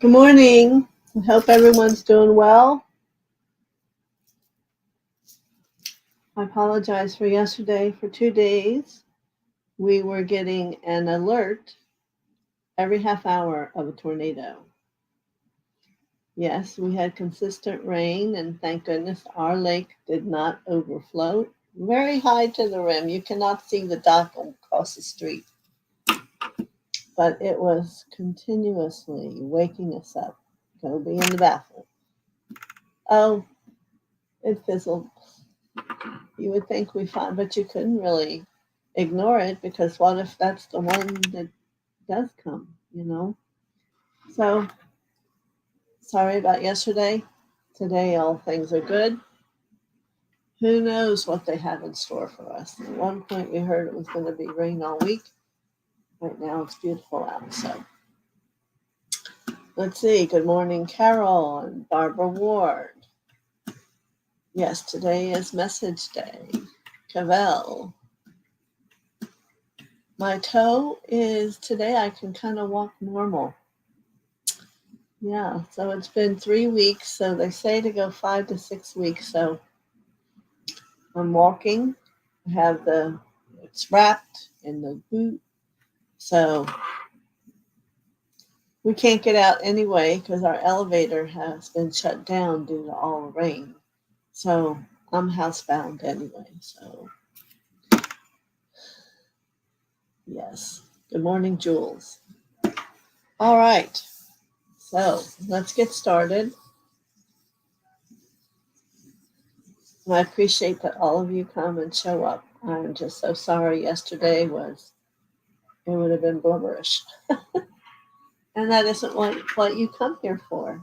Good morning. I hope everyone's doing well. I apologize for yesterday. For 2 days, we were getting an alert every half hour of a tornado. Yes, we had consistent rain, and thank goodness our lake did not overflow. Very high to the rim. You cannot see the dock across the street. But it was continuously waking us up. Go be in the bathroom. Oh, it fizzled. You would think we found, but you couldn't really ignore it because what if that's the one that does come, So sorry about yesterday. Today, all things are good. Who knows what they have in store for us? At one point, we heard it was going to be rain all week. Right now, it's beautiful out. So let's see. Good morning, Carol and Barbara Ward. Yes, today is message day. Cavell. My toe is today I can kind of walk normal. Yeah, so it's been 3 weeks. So they say to go 5 to 6 weeks. So I'm walking. It's wrapped in the boot. So we can't get out anyway because our elevator has been shut down due to all the rain. So I'm housebound anyway. So yes. Good morning, Jules. All right. So let's get started. And I appreciate that all of you come and show up. I'm just so sorry yesterday it would have been blubberish. And that isn't what you come here for.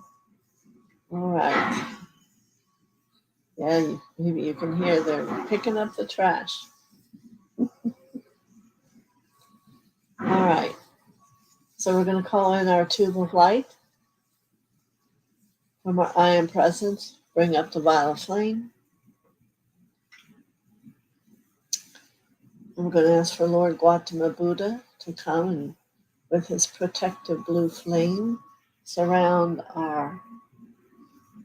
All right. Yeah, maybe you can hear they're picking up the trash. All right. So we're going to call in our tube of light from our I am presence, bring up the violet flame. And we're going to ask for Lord Gautama Buddha to come and with his protective blue flame surround our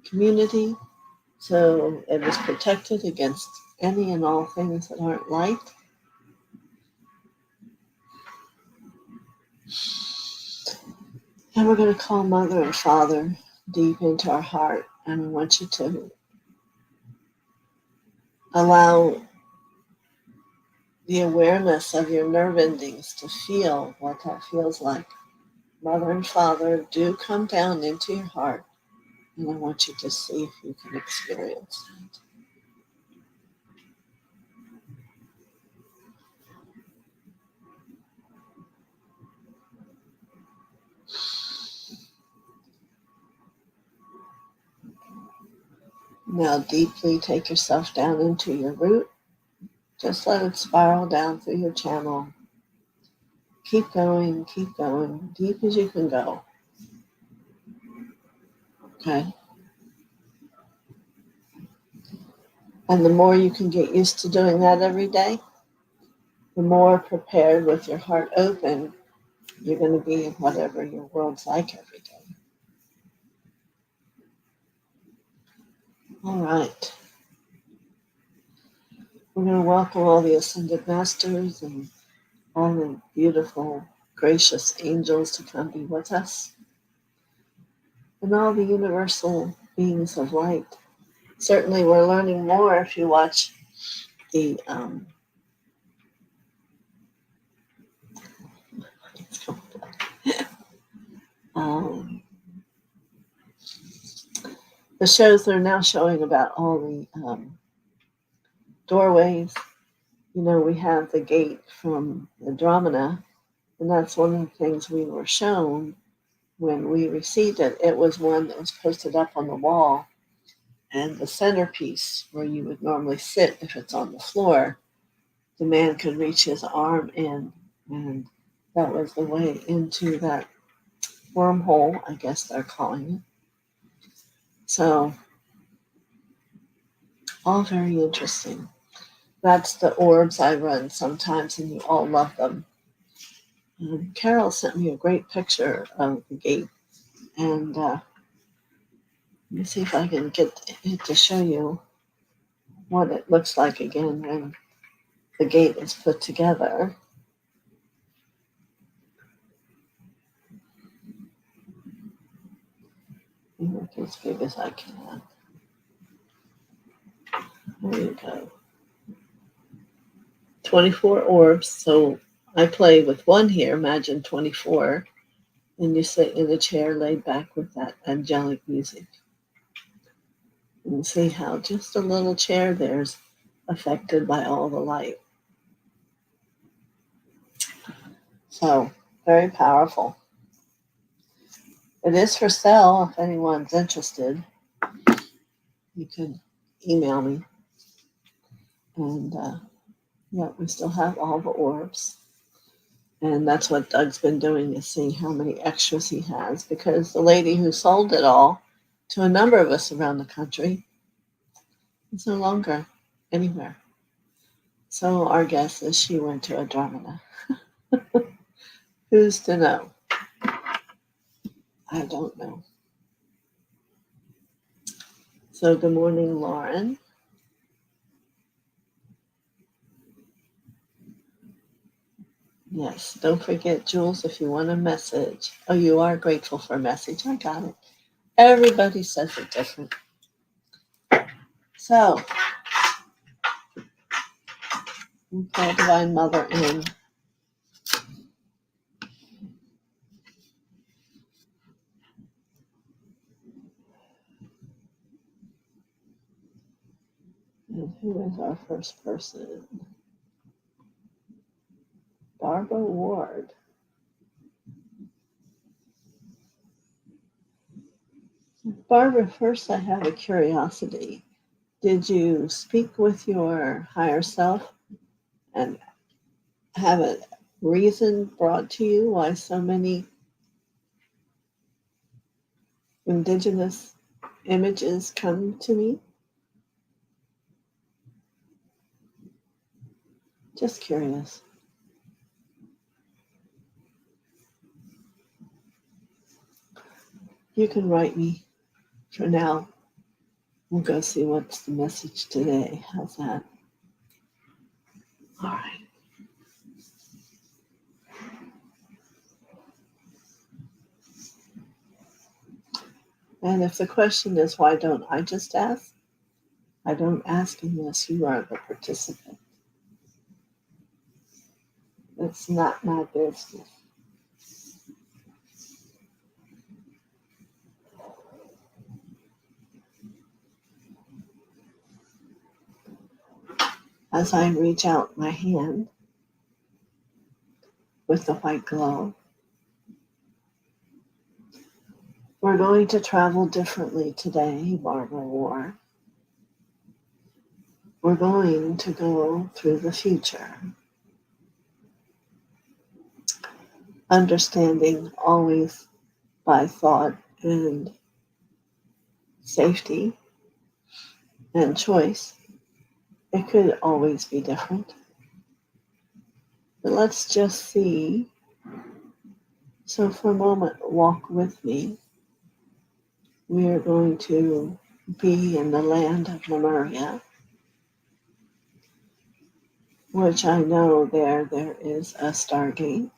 community so it is protected against any and all things that aren't light. And we're going to call Mother and Father deep into our heart, and we want you to allow the awareness of your nerve endings to feel what that feels like. Mother and Father, do come down into your heart, and I want you to see if you can experience that. Now deeply take yourself down into your root. Just let it spiral down through your channel. Keep going, deep as you can go. Okay? And the more you can get used to doing that every day, the more prepared with your heart open you're going to be in whatever your world's like every day. All right. We're going to welcome all the Ascended Masters and all the beautiful, gracious angels to come be with us. And all the universal beings of light. Certainly we're learning more if you watch the the shows they're now showing about all the doorways. We have the gate from Andromeda, and that's one of the things we were shown when we received it. It was one that was posted up on the wall, and the centerpiece where you would normally sit if it's on the floor, the man could reach his arm in, and that was the way into that wormhole, I guess they're calling it. So, all very interesting. That's the orbs I run sometimes, and you all love them. Carol sent me a great picture of the gate And let me see if I can get it to show you what it looks like again when the gate is put together. Make it as big as I can. There you go. 24 orbs. So I play with one here. Imagine 24. And you sit in a chair laid back with that angelic music. And see how just a little chair there's affected by all the light. So very powerful. It is for sale if anyone's interested. You can email me. And yeah, we still have all the orbs. And that's what Doug's been doing, is seeing how many extras he has, because the lady who sold it all to a number of us around the country is no longer anywhere. So our guess is she went to Andromeda. Who's to know? I don't know. So good morning, Lauren. Yes, don't forget, Jules, if you want a message. Oh, you are grateful for a message. I got it. Everybody says it different. So, we call Divine Mother in. And who is our first person? Barbara Ward. Barbara, first I have a curiosity. Did you speak with your higher self and have a reason brought to you why so many indigenous images come to me? Just curious. You can write me for now. We'll go see what's the message today. How's that? All right. And if the question is, why don't I just ask? I don't ask unless you are the participant. It's not my business. As I reach out my hand with the white glow, we're going to travel differently today, Barbara Ward. We're going to go through the future, understanding always by thought and safety and choice. It could always be different. But let's just see. So for a moment, walk with me. We are going to be in the land of Lemuria, which I know there is a stargate.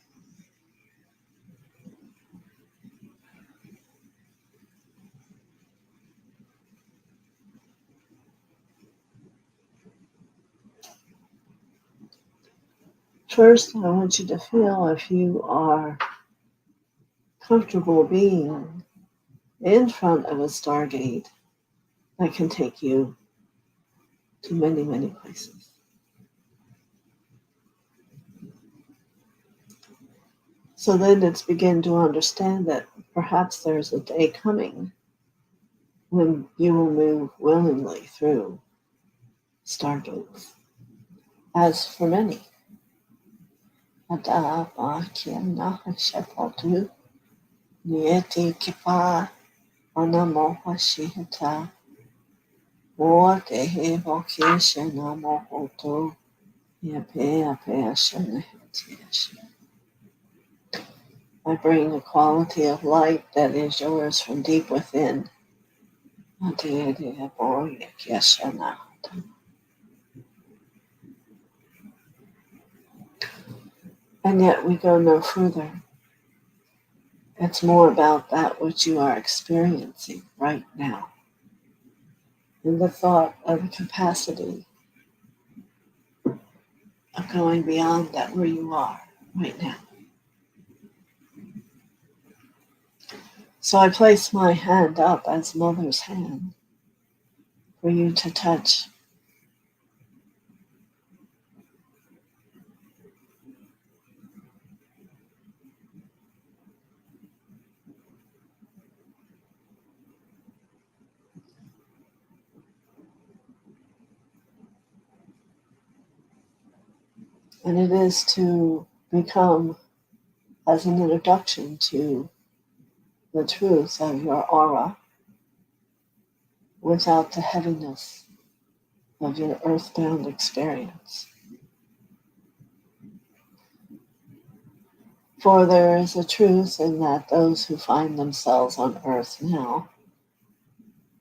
First, I want you to feel if you are comfortable being in front of a stargate that can take you to many, many places. So then it's begin to understand that perhaps there's a day coming when you will move willingly through stargates. As for many, Adaba Kiana Shepatu, Nieti Kipa, Anamoha Shihita, Wote Vocation Amohoto, Yape Ape Ashana Hetiash. I bring a quality of light that is yours from deep within. And yet we go no further. It's more about that which you are experiencing right now. And the thought of the capacity of going beyond that where you are right now. So I place my hand up as Mother's hand for you to touch. And it is to become as an introduction to the truth of your aura without the heaviness of your earthbound experience. For there is a truth in that those who find themselves on earth now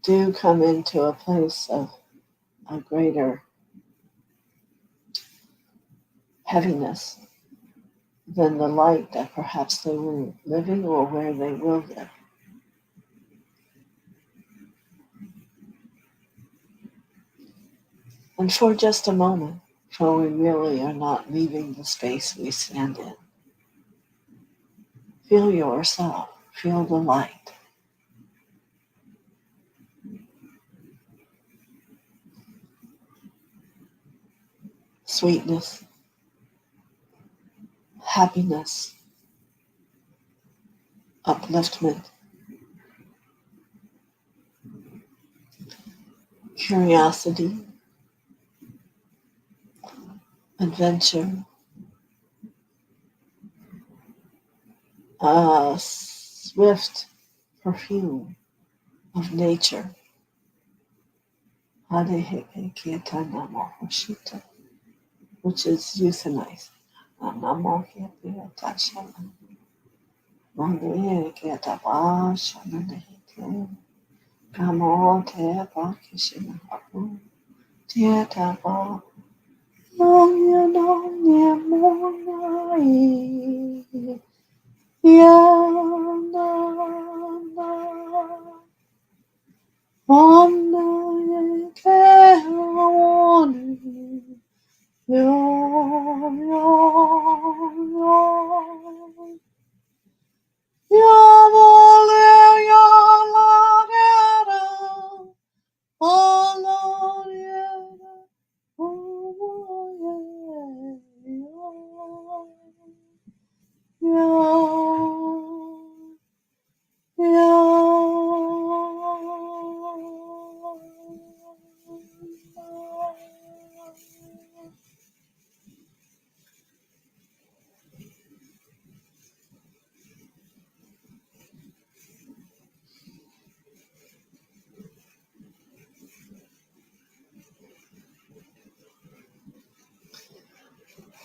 do come into a place of a greater heaviness than the light that perhaps they were living or where they will live. And for just a moment, for we really are not leaving the space we stand in, feel yourself, feel the light. Sweetness, happiness, upliftment, curiosity, adventure, a swift perfume of nature. Which is euthanized.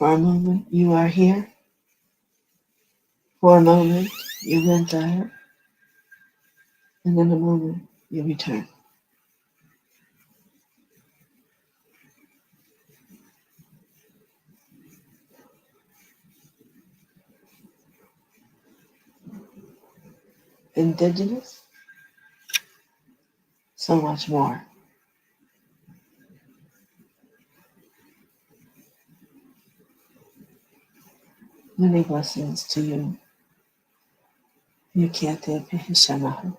For a moment, you are here. For a moment, you went there. And in a moment, you return. Indigenous, so much more. Many blessings to you. You can't Hishamahu.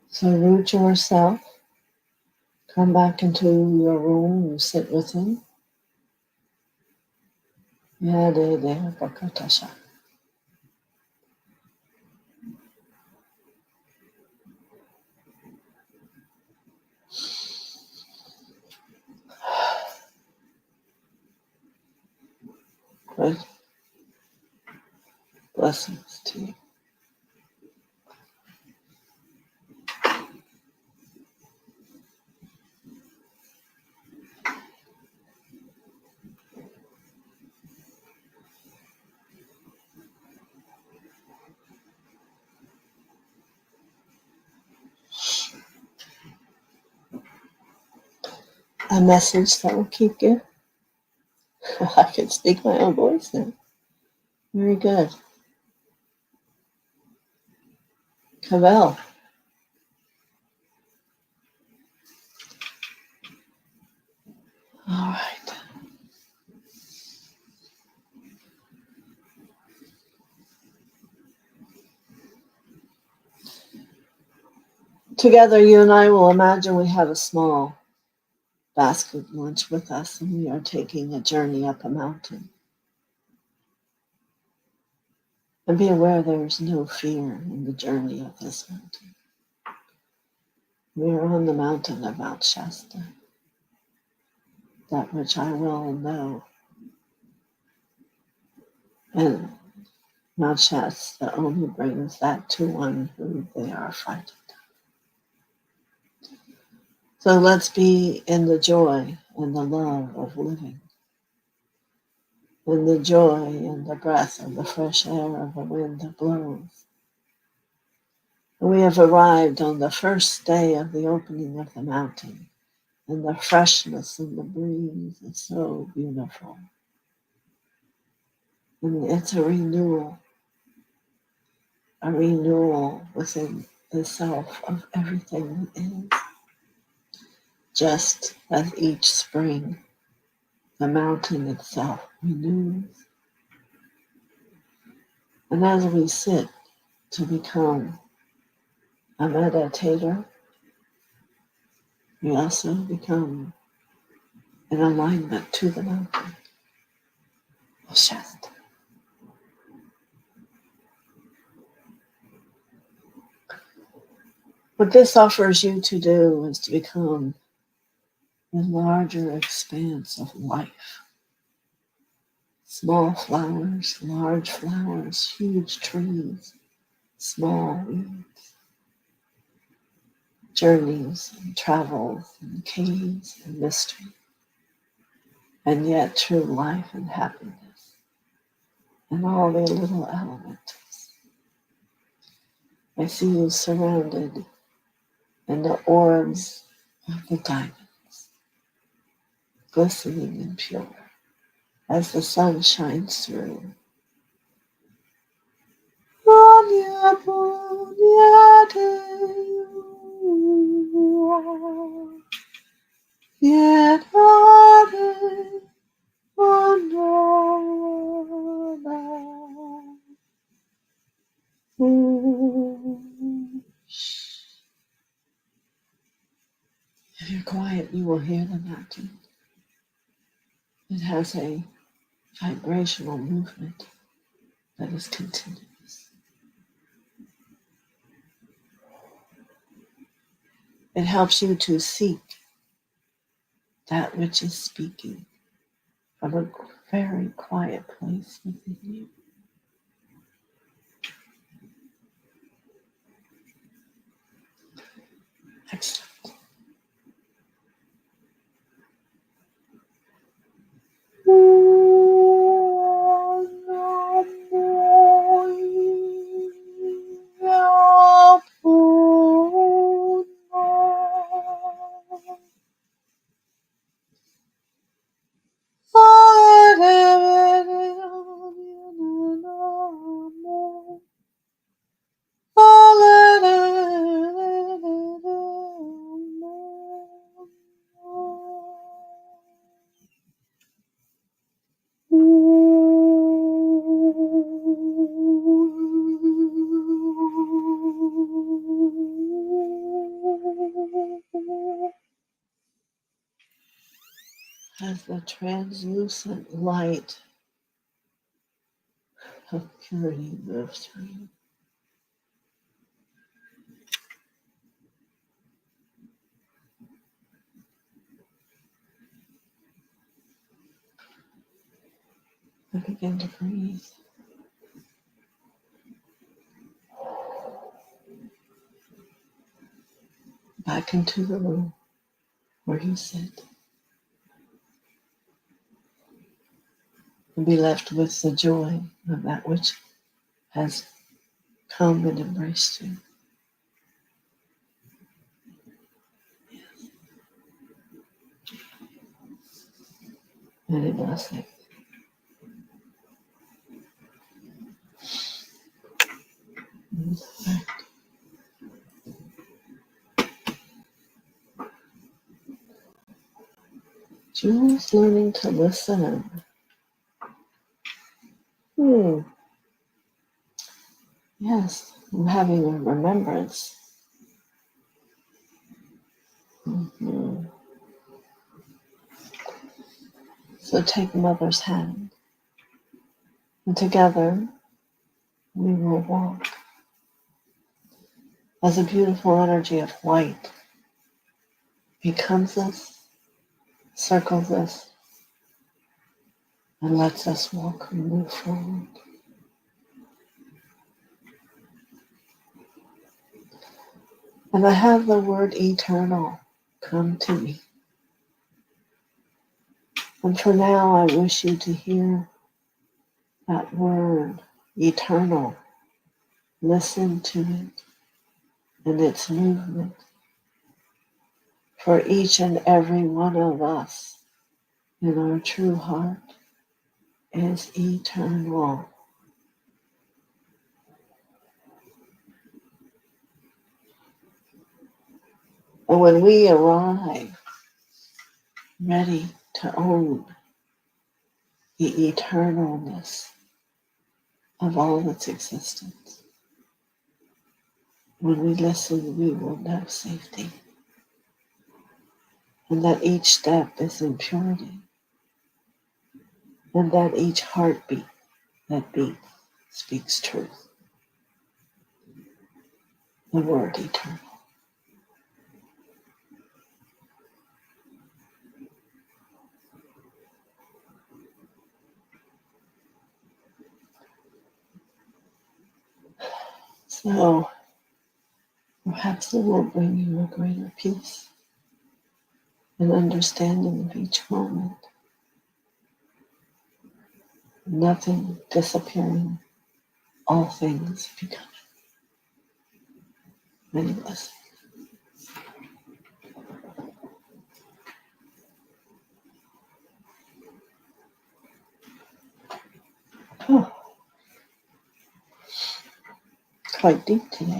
So root yourself. Come back into your room and sit with him. Bakatasha. Great blessings to you. a message that will keep you. I can speak my own voice now. Very good. Cavell. All right. Together, you and I will imagine we have a small basket lunch with us and we are taking a journey up a mountain. And be aware there is no fear in the journey of this mountain. We are on the mountain of Mount Shasta, that which I will know. And Mount Shasta only brings that to one who they are frightened. So let's be in the joy and the love of living, in the joy and the breath of the fresh air of the wind that blows. And we have arrived on the first day of the opening of the mountain, and the freshness and the breeze is so beautiful. And it's a renewal within the self of everything that is. Just as each spring, the mountain itself renews. And as we sit to become a meditator, we also become in alignment to the mountain of Shasta. What this offers you to do is to become the larger expanse of life. Small flowers, large flowers, huge trees, small weeds, journeys and travels and caves and mystery, and yet true life and happiness, and all the little elementals. I see you surrounded in the orbs of the diamonds, glistening and pure as the sun shines through. If you're quiet, you will hear the mountain. It has a vibrational movement that is continuous. It helps you to seek that which is speaking from a very quiet place within you. Excellent. As the translucent light of purity moves through you. And begin to breathe. Back into the room where you sit. And be left with the joy of that which has come and embraced you. Many blessings. Just learning to listen. Yes, I'm having a remembrance. Mhm. So take Mother's hand, and together we will walk as a beautiful energy of white becomes us, circles us, and lets us walk and move forward. And I have the word eternal come to me. And for now, I wish you to hear that word, eternal. Listen to it and its movement. For each and every one of us in our true heart is eternal. And when we arrive ready to own the eternalness of all its existence, when we listen, we will know safety. And that each step is in purity. And that each heartbeat that beats speaks truth. The word eternal. So perhaps it will bring you a greater peace and understanding of each moment. Nothing disappearing, all things becoming. Many blessings. Oh, quite deep today.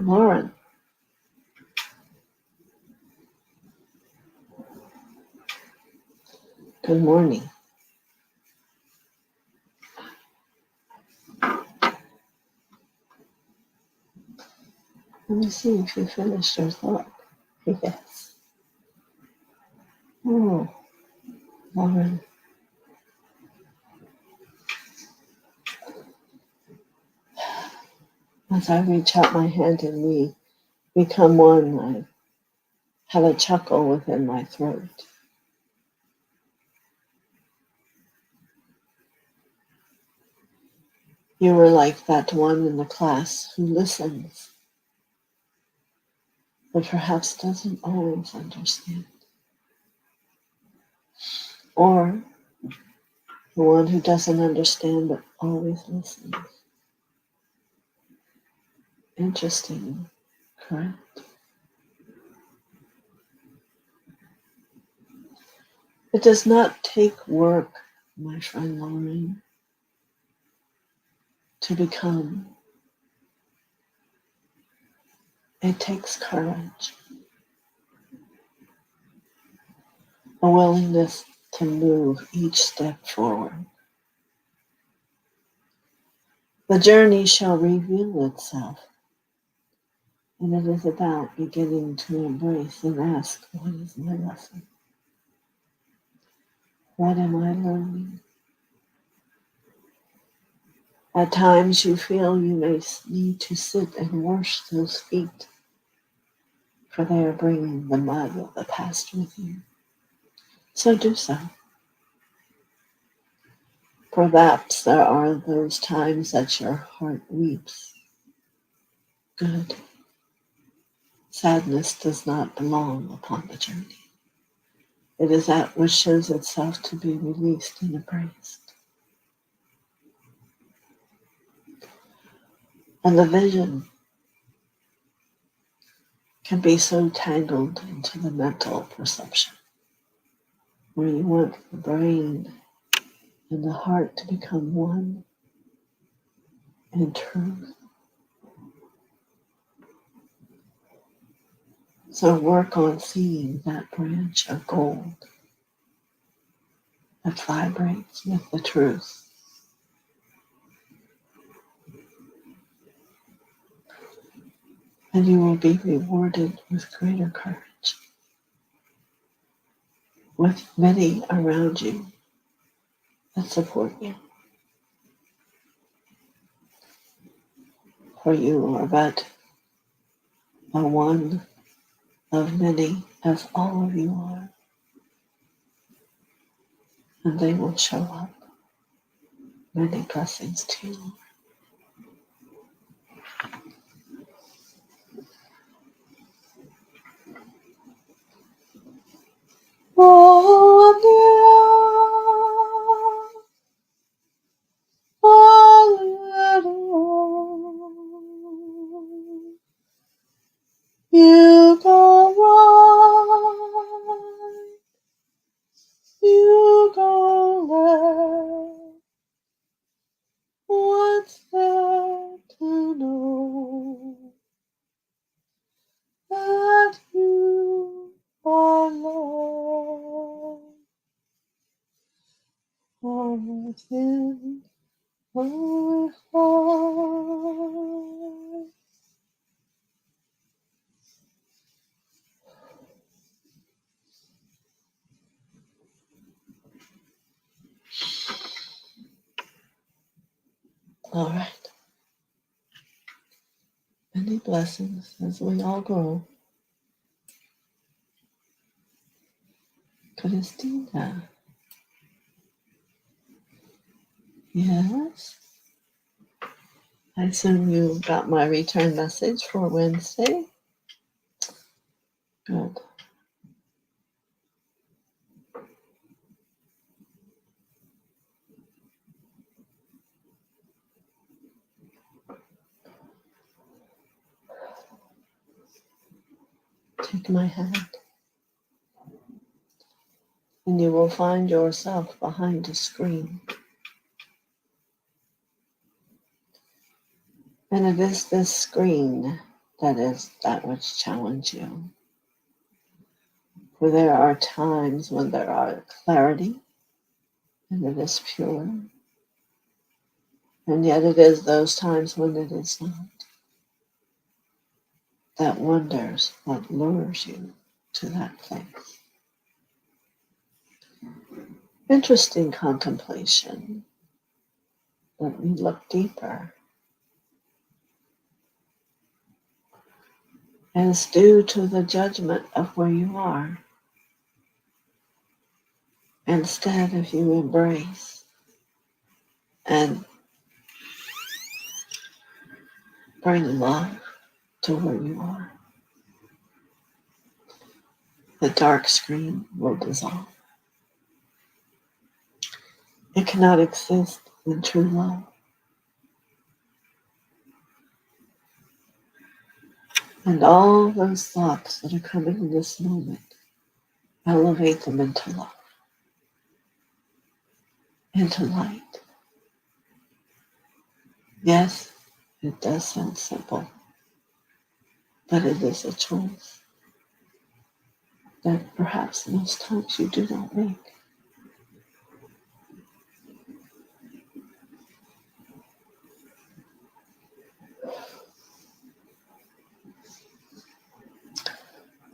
Lauren, good morning. Let me see if you finished your thought. Yes. Oh, Lauren. As I reach out my hand and we become one, I have a chuckle within my throat. You were like that one in the class who listens, but perhaps doesn't always understand. Or the one who doesn't understand but always listens. Interesting, correct? It does not take work, my friend Lauren, to become. It takes courage, a willingness to move each step forward. The journey shall reveal itself, and it is about beginning to embrace and ask, what is my lesson? What am I learning? At times you feel you may need to sit and wash those feet, for they are bringing the mud of the past with you. So do so. Perhaps there are those times that your heart weeps. Good. Sadness does not belong upon the journey. It is that which shows itself to be released and embraced. And the vision can be so tangled into the mental perception, where you want the brain and the heart to become one in truth. So work on seeing that branch of gold that vibrates with the truth. And you will be rewarded with greater courage, with many around you that support you. For you are but a one of many, as all of you are. And they will show up. Many blessings to you. You go right, you go left. What's there to know that you are loved from within my heart? All right. Many blessings as we all grow. Christina. Yes. I assume you got my return message for Wednesday. Good. Take my hand, and you will find yourself behind a screen. And it is this screen that which challenges you. For there are times when there are clarity, and it is pure. And yet it is those times when it is not. That wonders what lures you to that place. Interesting contemplation. Let me look deeper. And it's due to the judgment of where you are. Instead, if you embrace and bring love to where you are, the dark screen will dissolve. It cannot exist in true love. And all those thoughts that are coming in this moment, elevate them into love, into light. Yes, it does sound simple, but it is a choice that perhaps most times you do not make.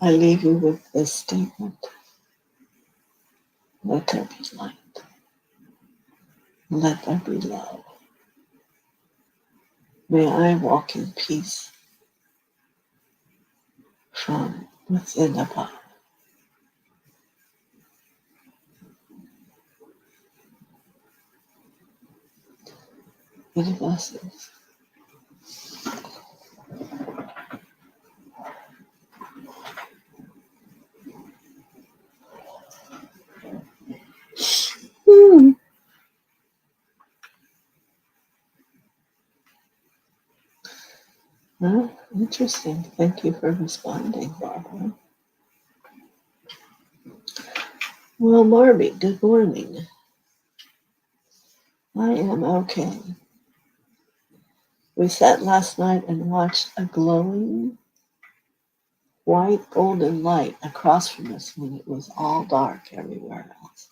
I leave you with this statement. Let there be light. Let there be love. May I walk in peace from within above. Many blessings. Huh? Interesting. Thank you for responding, Barbara. Well, Marby, good morning. I am okay. We sat last night and watched a glowing white golden light across from us when it was all dark everywhere else.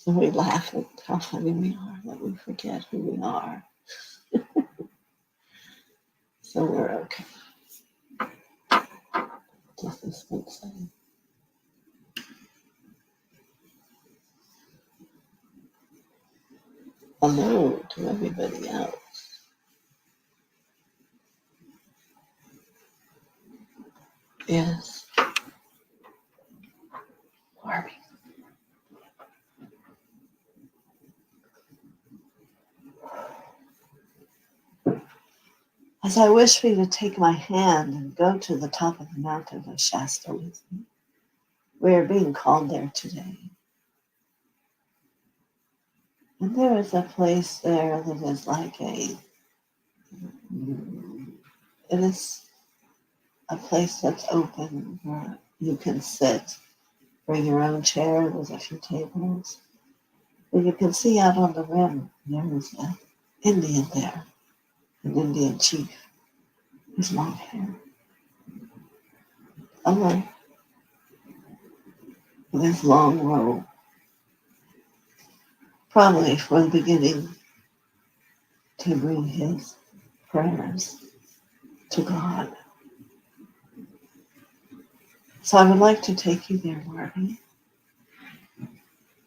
And we laugh at how funny we are that we forget who we are. So we're okay. Just this one saying. Hello to everybody else. Yes, Barbie. As I wish for you to take my hand and go to the top of the mountain of Shasta with me. We are being called there today. And there is a place there that is like it is a place that's open where you can sit, bring your own chair, there's a few tables. And you can see out on the rim, there is an Indian there, an Indian chief with long hair. Alone, with his long robe, probably from the beginning to bring his prayers to God. So I would like to take you there, Marty,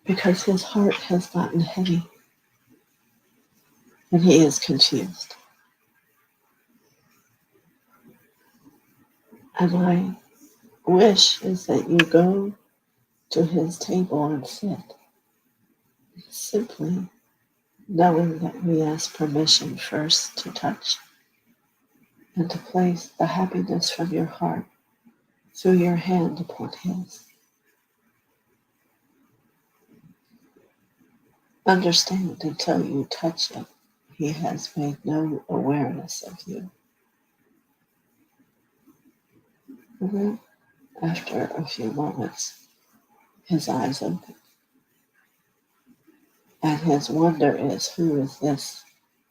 because his heart has gotten heavy and he is confused. And my wish is that you go to his table and sit, simply knowing that we ask permission first to touch and to place the happiness from your heart through your hand upon his. Understand until you touch him, he has made no awareness of you. And then, after a few moments, his eyes open. And his wonder is, who is this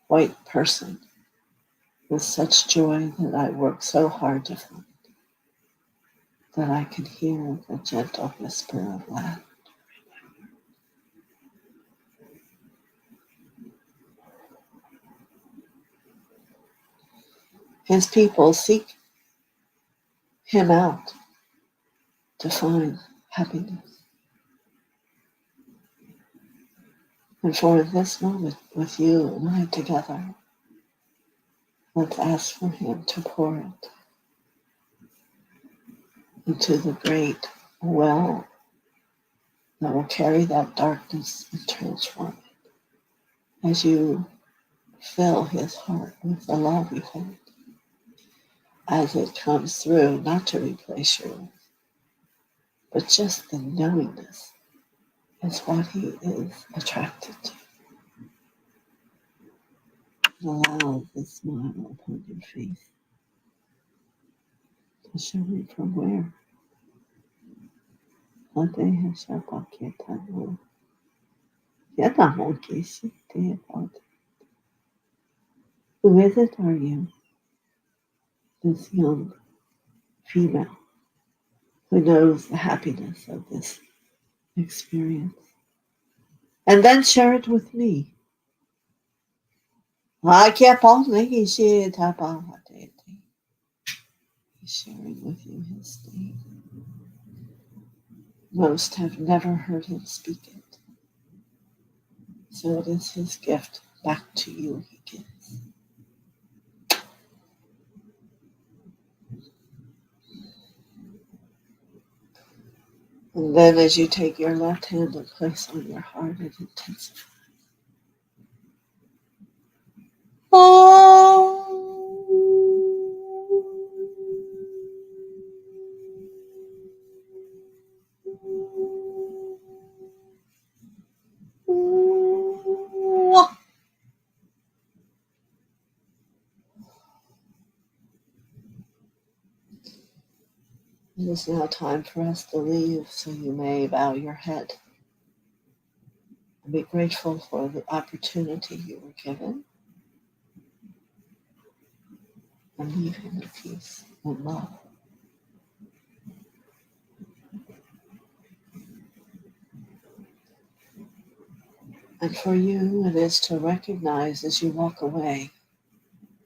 white person with such joy that I work so hard to find, that I can hear the gentle whisper of laughter. His people seek him out to find happiness. And for this moment, with you and I together, let's ask for him to pour it into the great well that will carry that darkness and transform it as you fill his heart with the love you hold, as it comes through, not to replace your life, but just the knowingness is what he is attracted to. Allow the smile upon your face to show me from where. With it are you, this young female who knows the happiness of this experience. And then share it with me. He's sharing with you his state. Most have never heard him speak it. So it is his gift back to you he gives. And then as you take your left hand and place on your heart, it intensifies. It is now time for us to leave, so you may bow your head and be grateful for the opportunity you were given, and leave in peace and love. And for you, it is to recognize as you walk away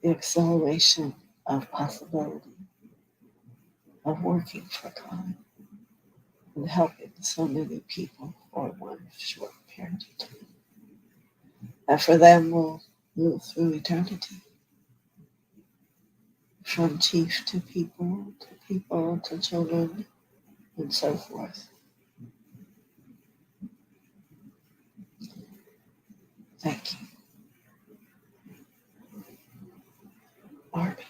the acceleration of possibility of working for God and helping so many people for one short period of time. And for them, we'll move through eternity, from chief to people to children, and so forth. Thank you, Barbie.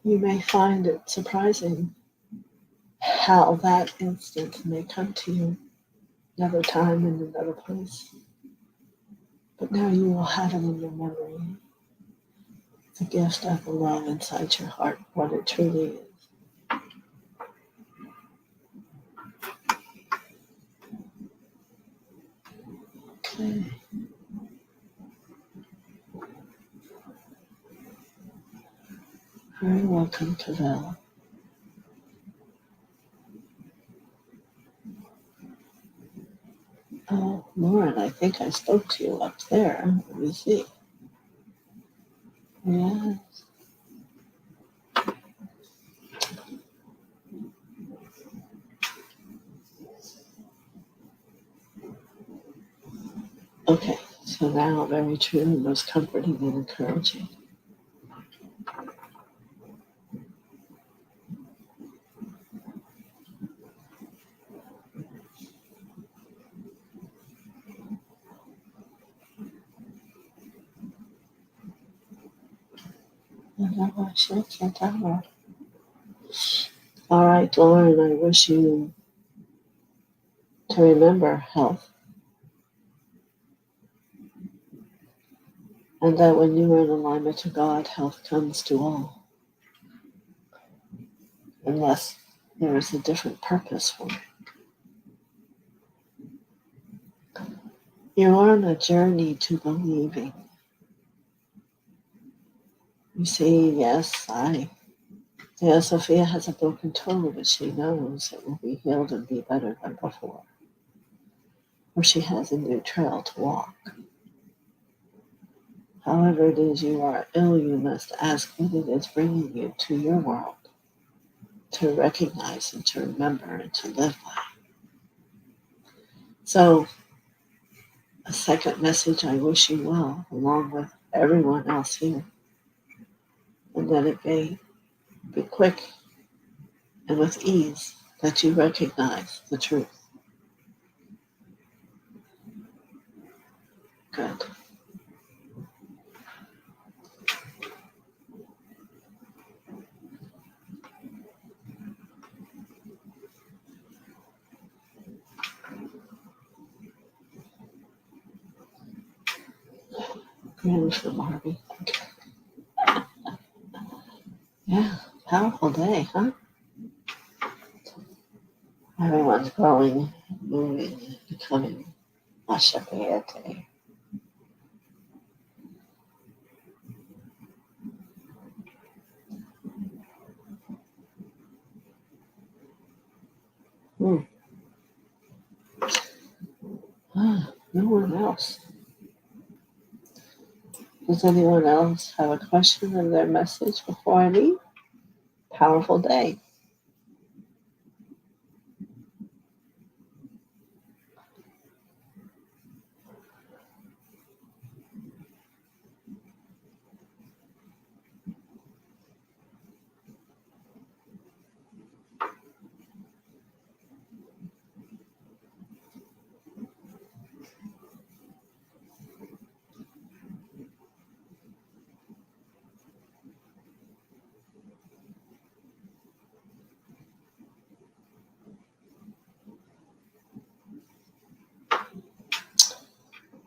You may find it surprising how that instant may come to you another time in another place. But now you will have it in your memory. The gift of the love inside your heart, what it truly is. Okay. Very welcome, Pavel. Oh, Lauren, I think I spoke to you up there. Let me see. Yeah. Okay. So now, very true, most comforting and encouraging. All right, Lauren, I wish you to remember health, and that when you are in alignment to God, health comes to all, unless there is a different purpose for it. You're on a journey to believing. You see, yes, TheoSophia has a broken toe, but she knows it will be healed and be better than before. Or she has a new trail to walk. However it is you are ill, you must ask what it is bringing you to your world to recognize and to remember and to live by. So, a second message, I wish you well, along with everyone else here, and that it may be quick and with ease that you recognize the truth. Good. Beautiful, Barbie. Yeah, powerful day, huh? Everyone's growing, moving, becoming Ashabayate. No one else. Does anyone else have a question of their message before I leave? Powerful day.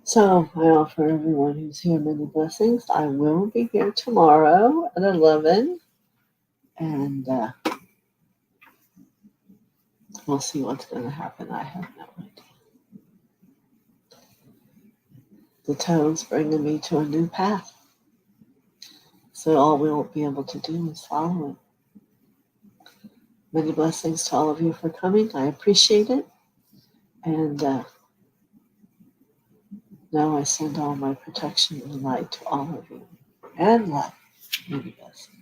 So I offer everyone who's here many blessings. I will be here tomorrow at 11, and we'll see what's going to happen. I have no idea. The toad's bringing me to a new path. So all we'll be able to do is follow it. Many blessings to all of you for coming. I appreciate it. And now I send all my protection and light to all of you. And love. Many blessings.